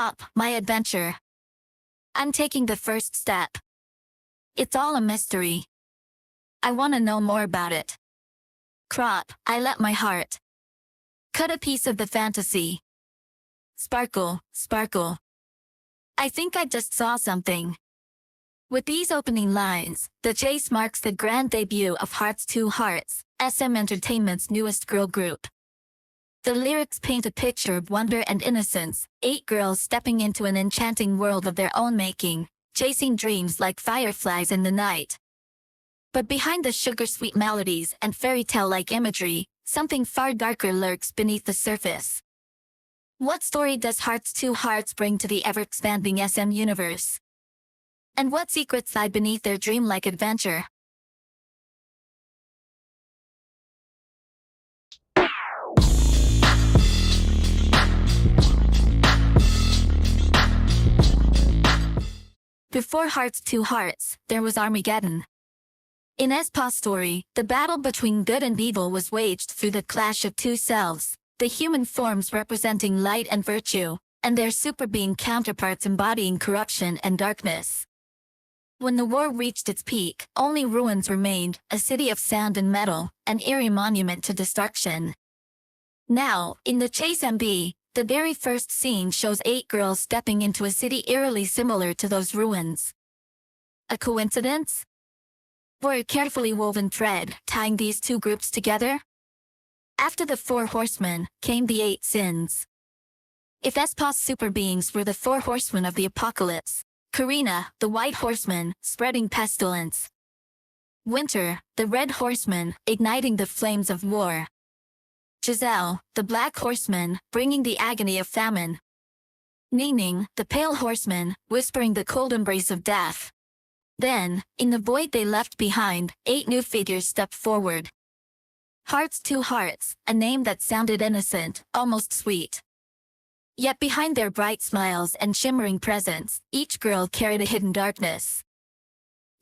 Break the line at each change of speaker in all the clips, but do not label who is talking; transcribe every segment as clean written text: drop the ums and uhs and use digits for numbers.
Crop, my adventure. I'm taking the first step. It's all a mystery. I want to know more about it. Crop, I let my heart cut a piece of the fantasy. Sparkle, sparkle. I think I just saw something. With these opening lines, the chase marks the grand debut of HEARTS2HEARTS, SM Entertainment's newest girl group. The lyrics paint a picture of wonder and innocence, 8 girls stepping into an enchanting world of their own making, chasing dreams like fireflies in the night. But behind the sugar-sweet melodies and fairy tale-like imagery, something far darker lurks beneath the surface. What story does HEARTS2HEARTS bring to the ever-expanding SM universe? And what secrets lie beneath their dreamlike adventure? Before HEARTS2HEARTS, there was Armageddon. In Espa's story, the battle between good and evil was waged through the clash of two selves, the human forms representing light and virtue, and their superbeing counterparts embodying corruption and darkness. When the war reached its peak, only ruins remained, a city of sand and metal, an eerie monument to destruction. Now, in the Chase MV, the very first scene shows 8 girls stepping into a city eerily similar to those ruins. A coincidence? Or a carefully woven thread tying these two groups together? After the 4 horsemen, came the 8 sins. If Espa's super beings were the 4 horsemen of the apocalypse, Karina, the white horseman, spreading pestilence. Winter, the red horseman, igniting the flames of war. Giselle, the black horseman, bringing the agony of famine. Nining, the pale horseman, whispering the cold embrace of death. Then, in the void they left behind, 8 new figures stepped forward. HEARTS2HEARTS, a name that sounded innocent, almost sweet. Yet behind their bright smiles and shimmering presence, each girl carried a hidden darkness.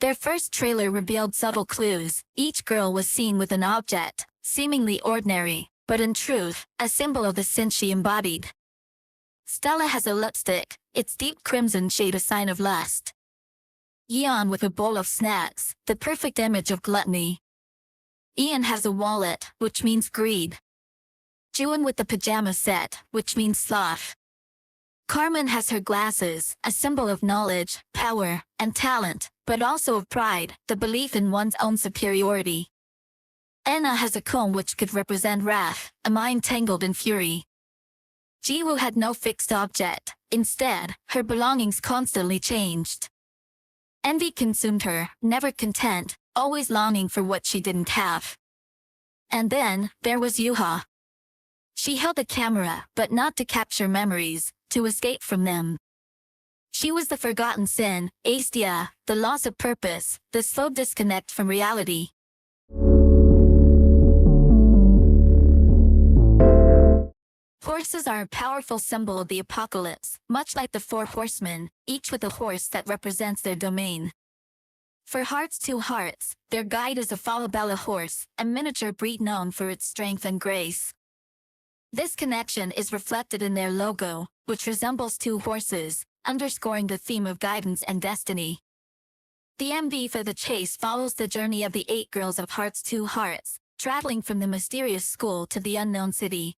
Their first trailer revealed subtle clues. Each girl was seen with an object, seemingly ordinary, but in truth, a symbol of the sin she embodied. Stella has a lipstick, its deep crimson shade a sign of lust. Yeon with a bowl of snacks, the perfect image of gluttony. Ian has a wallet, which means greed. Juan with the pajama set, which means sloth. Carmen has her glasses, a symbol of knowledge, power, and talent, but also of pride, the belief in one's own superiority. Anna has a comb which could represent wrath, a mind tangled in fury. Jiwoo had no fixed object, instead, her belongings constantly changed. Envy consumed her, never content, always longing for what she didn't have. And then, there was Yuha. She held a camera, but not to capture memories, to escape from them. She was the forgotten sin, aesthesia, the loss of purpose, the slow disconnect from reality. Horses are a powerful symbol of the apocalypse, much like the 4 horsemen, each with a horse that represents their domain. For HEARTS2HEARTS, their guide is a Falabella horse, a miniature breed known for its strength and grace. This connection is reflected in their logo, which resembles 2 horses, underscoring the theme of guidance and destiny. The MV for the chase follows the journey of the 8 girls of HEARTS2HEARTS, traveling from the mysterious school to the unknown city.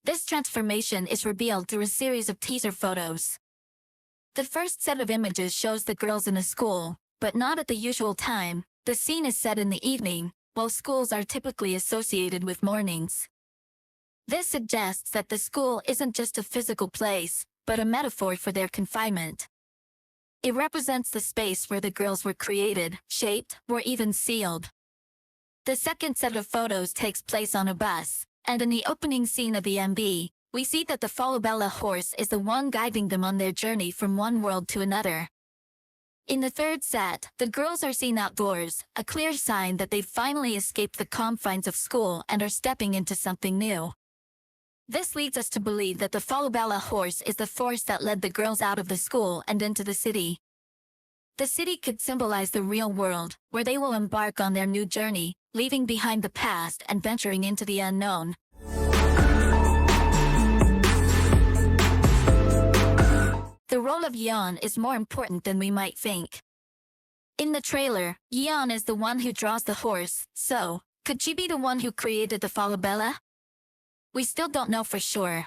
This transformation is revealed through a series of teaser photos. The first set of images shows the girls in a school, but not at the usual time. The scene is set in the evening, while schools are typically associated with mornings. This suggests that the school isn't just a physical place, but a metaphor for their confinement. It represents the space where the girls were created, shaped, or even sealed. The second set of photos takes place on a bus, and in the opening scene of the MV, we see that the Falabella horse is the one guiding them on their journey from one world to another. In the third set, the girls are seen outdoors, a clear sign that they've finally escaped the confines of school and are stepping into something new. This leads us to believe that the Falabella horse is the force that led the girls out of the school and into the city. The city could symbolize the real world, where they will embark on their new journey, leaving behind the past and venturing into the unknown. the role of Yeon is more important than we might think. In the trailer, Yeon is the one who draws the horse, so could she be the one who created the falabella? We still don't know for sure.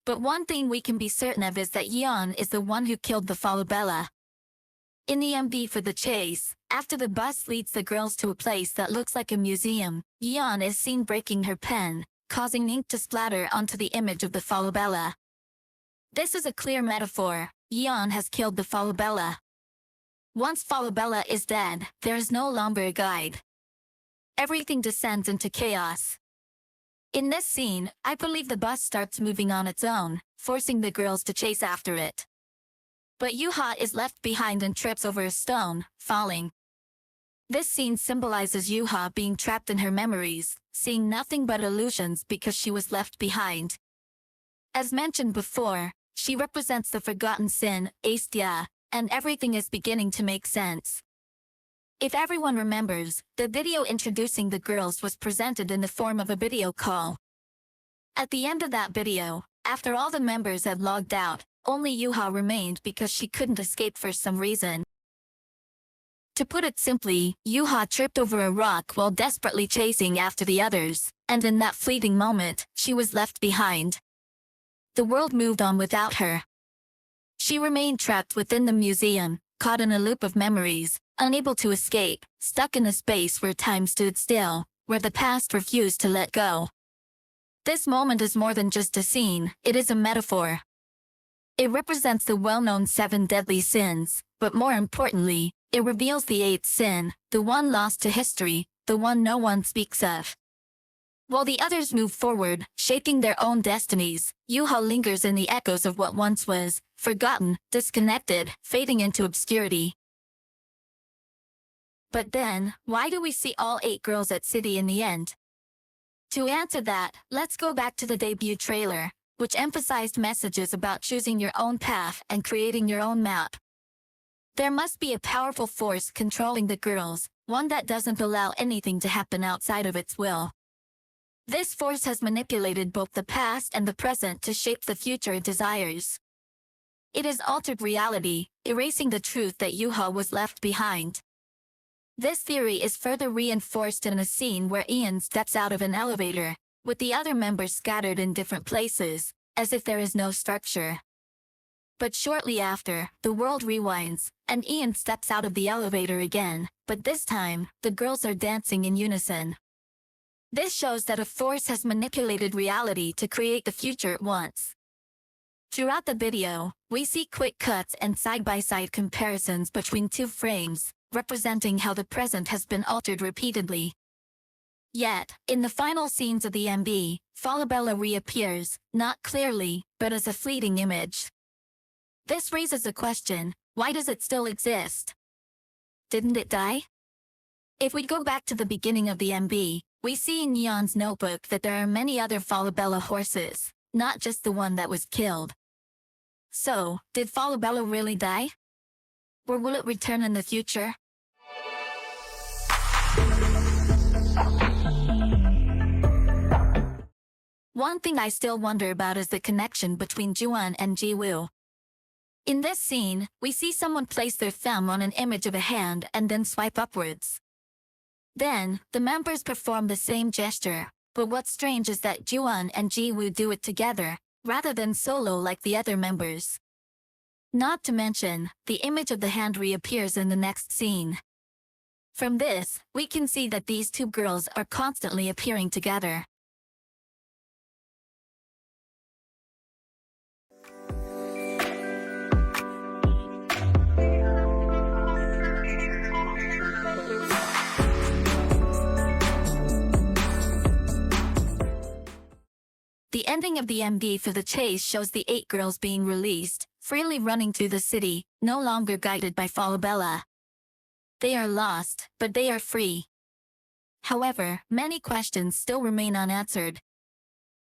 But one thing we can be certain of is that Yeon is the one who killed the falabella. In the MV for the chase, after the bus leads the girls to a place that looks like a museum, Yeon is seen breaking her pen, causing ink to splatter onto the image of the falabella. This is a clear metaphor. Yeon has killed the falabella. Once falabella is dead, there is no longer a guide. Everything descends into chaos. In this scene, I believe the bus starts moving on its own, forcing the girls to chase after it. But Yuha is left behind and trips over a stone, falling. This scene symbolizes Yuha being trapped in her memories, seeing nothing but illusions because she was left behind. As mentioned before, she represents the forgotten sin, H2H, and everything is beginning to make sense. If everyone remembers, the video introducing the girls was presented in the form of a video call. At the end of that video, after all the members had logged out, only Yuha remained because she couldn't escape for some reason. To put it simply, Yuha tripped over a rock while desperately chasing after the others, and in that fleeting moment, she was left behind. The world moved on without her. She remained trapped within the museum, caught in a loop of memories, unable to escape, stuck in a space where time stood still, where the past refused to let go. This moment is more than just a scene, it is a metaphor. It represents the well-known 7 deadly sins, but more importantly, it reveals the 8th sin, the one lost to history, the one no one speaks of. While the others move forward, shaping their own destinies, Yuha lingers in the echoes of what once was, forgotten, disconnected, fading into obscurity. But then, why do we see all 8 girls at City in the end? To answer that, let's go back to the debut trailer, which emphasized messages about choosing your own path and creating your own map. There must be a powerful force controlling the girls, one that doesn't allow anything to happen outside of its will. This force has manipulated both the past and the present to shape the future it desires. It has altered reality, erasing the truth that Yuha was left behind. This theory is further reinforced in a scene where Ian steps out of an elevator, with the other members scattered in different places, as if there is no structure. But shortly after, the world rewinds, and Ian steps out of the elevator again, but this time, the girls are dancing in unison. This shows that a force has manipulated reality to create the future it wants. Throughout the video, we see quick cuts and side-by-side comparisons between 2 frames, representing how the present has been altered repeatedly. Yet, in the final scenes of the MV, falabella reappears, not clearly, but as a fleeting image. This raises a question: why does it still exist? Didn't it die? If we go back to the beginning of the MV, we see in Yeon's notebook that there are many other falabella horses, not just the one that was killed. So, did falabella really die? Or will it return in the future? One thing I still wonder about is the connection between Juwon and Jiwoo. In this scene, we see someone place their thumb on an image of a hand and then swipe upwards. Then, the members perform the same gesture, but what's strange is that Juwon and Jiwoo do it together, rather than solo like the other members. Not to mention, the image of the hand reappears in the next scene. From this, we can see that these 2 girls are constantly appearing together. The ending of the MV for the chase shows the 8 girls being released, freely running through the city, no longer guided by falabella. They are lost, but they are free. However, many questions still remain unanswered.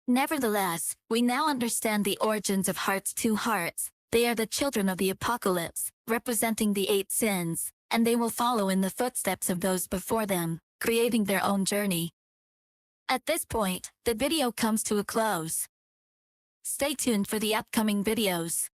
Nevertheless, we now understand the origins of HEARTS2HEARTS. They are the children of the apocalypse, representing the 8 sins, and they will follow in the footsteps of those before them, creating their own journey. At this point, the video comes to a close. Stay tuned for the upcoming videos.